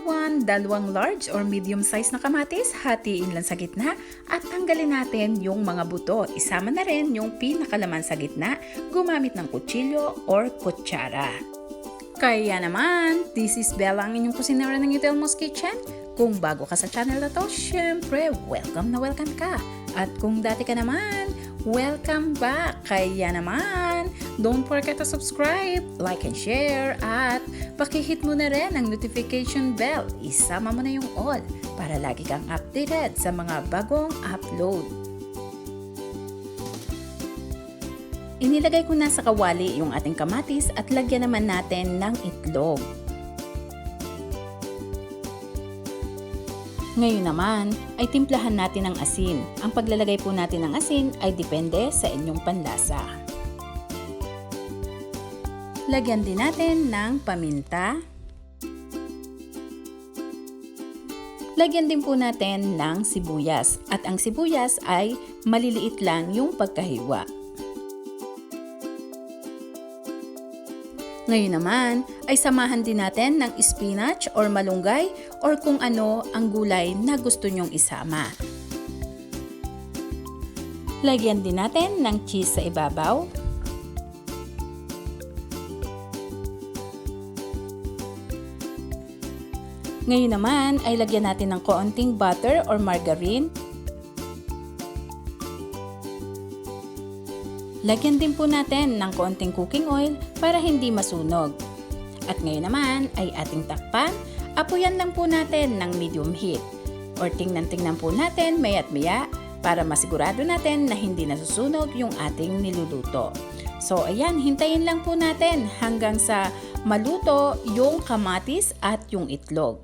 1, dalawang large or medium size na kamatis, hatiin lang sa gitna at tanggalin natin yung mga buto. Isama na rin yung pinakalaman sa gitna, gumamit ng kutsilyo or kutsara. Kaya naman, this is Bella, ang inyong kusinera ng Yudelmo's Kitchen. Kung bago ka sa channel na to, syempre, welcome na welcome ka. At kung dati ka naman, welcome back! Kaya naman, don't forget to subscribe, like and share, at pakihit mo na rin ang notification bell. Isama mo na yung all para lagi kang updated sa mga bagong upload. Inilagay ko na sa kawali yung ating kamatis at lagyan naman natin ng itlog. Ngayon naman ay timplahan natin ng asin. Ang paglalagay po natin ng asin ay depende sa inyong panlasa. Lagyan din natin ng paminta. Lagyan din po natin ng sibuyas. At ang sibuyas ay maliliit lang yung pagkahiwa. Ngayon naman ay samahan din natin ng spinach or malunggay or kung ano ang gulay na gusto nyong isama. Lagyan din natin ng cheese sa ibabaw. Ngayon naman ay lagyan natin ng kaunting butter or margarine. Lagyan din po natin ng kaunting cooking oil para hindi masunog. At ngayon naman ay ating takpan, apuyan lang po natin ng medium heat. Or tingnan-tingnan po natin maya't-maya para masigurado natin na hindi nasusunog yung ating niluluto. So ayan, hintayin lang po natin hanggang sa maluto yung kamatis at yung itlog.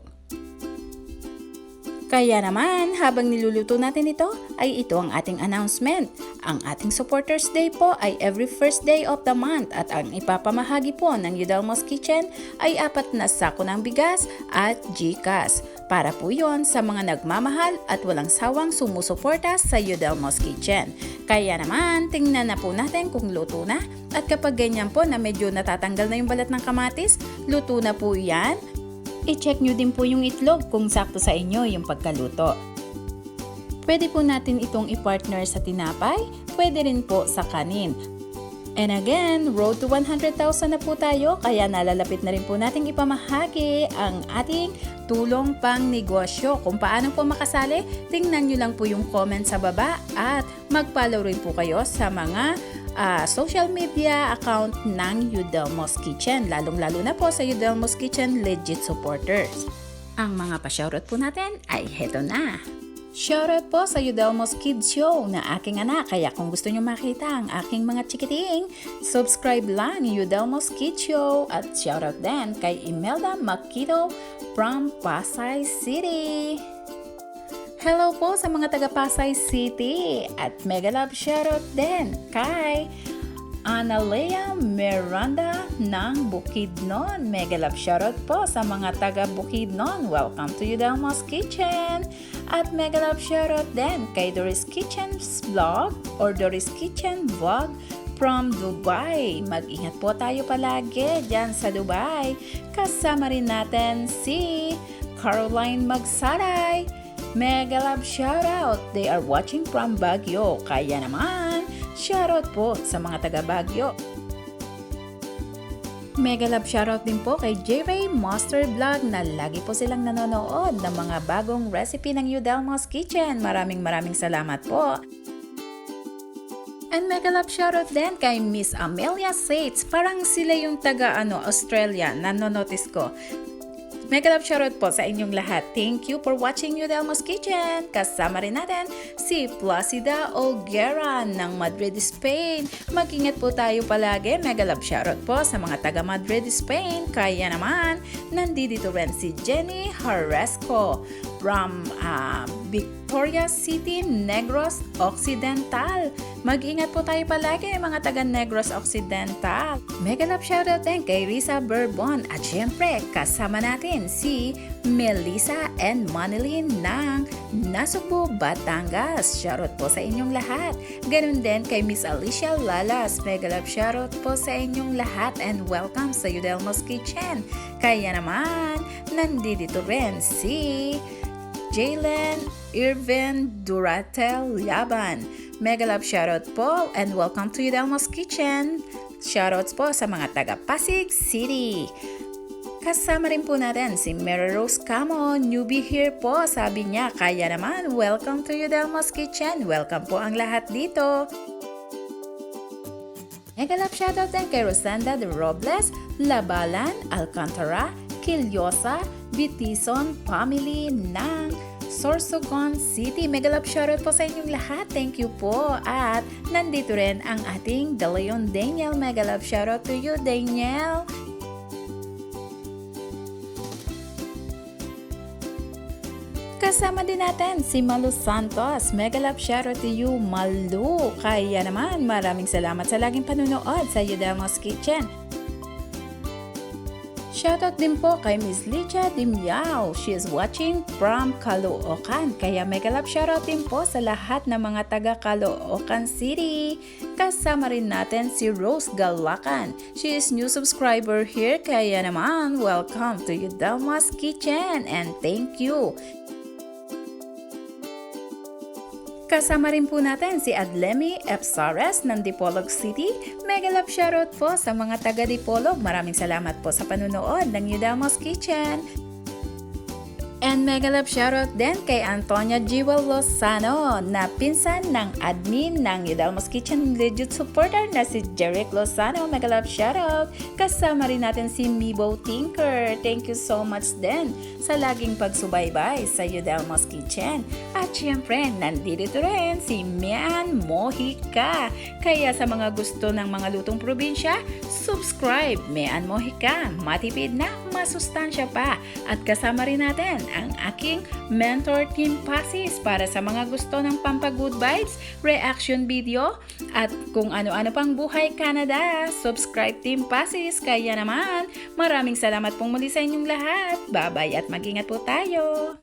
Kaya naman, habang niluluto natin ito, ay ito ang ating announcement. Ang ating Supporters Day po ay every first day of the month at ang ipapamahagi po ng Yudelmo's Kitchen ay 4 na sako ng bigas at GCash. Para po yon sa mga nagmamahal at walang sawang sumusuporta sa Yudelmo's Kitchen. Kaya naman, tingnan na po natin kung luto na. At kapag ganyan po na medyo natatanggal na yung balat ng kamatis, luto na po yan. I-check nyo din po yung itlog kung sakto sa inyo yung pagkaluto. Pwede po natin itong ipartner sa tinapay, pwede rin po sa kanin. And again, road to 100,000 na po tayo, kaya nalalapit na rin po nating ipamahagi ang ating tulong pang negosyo. Kung paano po makasali, tingnan nyo lang po yung comment sa baba at mag-follow rin po kayo sa mga social media account ng Yudelmo's Kitchen, lalong-lalo na po sa Yudelmo's Kitchen legit supporters. Ang mga pa-shoutout po natin ay heto na. Shoutout po sa Yudelmo's Kids Show na aking anak, kaya kung gusto nyo makita ang aking mga chikiting, subscribe lang Yudelmo's Kids Show at shoutout din kay Imelda Makito from Pasay City. Hello po sa mga taga Pasay City at mega love shoutout din kay Analea Miranda ng Bukidnon. Mega love shoutout po sa mga taga Bukidnon. Welcome to Yudelmo's Kitchen. At mega love shoutout din kay Doris Kitchen's Vlog or Doris Kitchen Vlog from Dubai. Mag-ingat po tayo palagi dyan sa Dubai. Kasama rin natin si Caroline Magsaray. Mega love shoutout! They are watching from Baguio. Kaya naman, shoutout po sa mga taga Baguio. Mega love shoutout din po kay J-Ray Master Vlog na lagi po silang nanonood ng mga bagong recipe ng Yudelmo's Kitchen. Maraming salamat po. And mega love shoutout din kay Miss Amelia Sates. Parang sila yung taga Australia, nanonotice ko. Mega love shoutout po sa inyong lahat. Thank you for watching Yudelmo's Kitchen. Kasama rin natin si Placida Olguera ng Madrid, Spain. Mag-ingat po tayo palagi. Mega love shoutout po sa mga taga Madrid, Spain. Kaya naman, nandito rin si Jenny Haresco from Victoria City, Negros Occidental. Mag-ingat po tayo palagi mga taga Negros Occidental. Mega love shoutout din kay Risa Bourbon at syempre kasama natin si Melissa and Manilyn ng Nasubukan, Batangas. Shoutout po sa inyong lahat. Ganun din kay Miss Alicia Lalas. Mega love shoutout po sa inyong lahat and welcome sa Yudelmo's Kitchen. Kaya naman, nandito rin si Jalen Irvin Duratel Yaban. Mega love shoutout po and welcome to Yudelmo's Kitchen. Shoutouts po sa mga taga Pasig City. Kasama rin po natin si Mary Rose Camo, newbie here po, sabi niya. Kaya naman, welcome to Yudelmo's Kitchen. Welcome po ang lahat dito. Mega love shoutout din kay Rosanda de Robles, Labalan, Alcantara, Quillosa, Bitison, family ng Sorsogon City. Mega love shoutout po sa inyong lahat. Thank you po. At nandito rin ang ating De Leon Daniel. Mega love shoutout to you, Daniel. Kasama din natin si Malu Santos. Mega love shoutout to you, Malu. Kaya naman, maraming salamat sa laging panunood sa Yudelmo's Kitchen. Shoutout din po kay Miss Licha Dimyao. She is watching from Caloocan. Kaya mega love shoutout din po sa lahat ng mga taga Caloocan City. Kasama rin natin si Rose Galacan. She is new subscriber here. Kaya naman, welcome to Yudelmo's Kitchen and thank you. Kasama rin po natin si Adlemi Epsares ng Dipolog City. Mega love shoutout po sa mga taga Dipolog. Maraming salamat po sa panunood ng Yudelmo's Kitchen. And mega love shoutout din kay Antonia Jewel Lozano na pinsan ng admin ng Yudelmo's Kitchen legit supporter na si Jeric Lozano. Mega love shoutout. Kasama rin natin si Mibo Tinker. Thank you so much din sa laging pagsubaybay sa Yudelmo's Kitchen. At syempre, nandito rin si Mian Mojica. Kaya sa mga gusto ng mga lutong probinsya, subscribe Mian Mojica. Matipid na, masustansya pa. At kasama rin natin ang aking mentor Team Pasis para sa mga gusto ng pampagood vibes, reaction video, at kung ano-ano pang buhay Canada. Subscribe Team Pasis. Kaya naman, maraming salamat pong muli sa inyong lahat. Bye-bye at mag-ingat po tayo.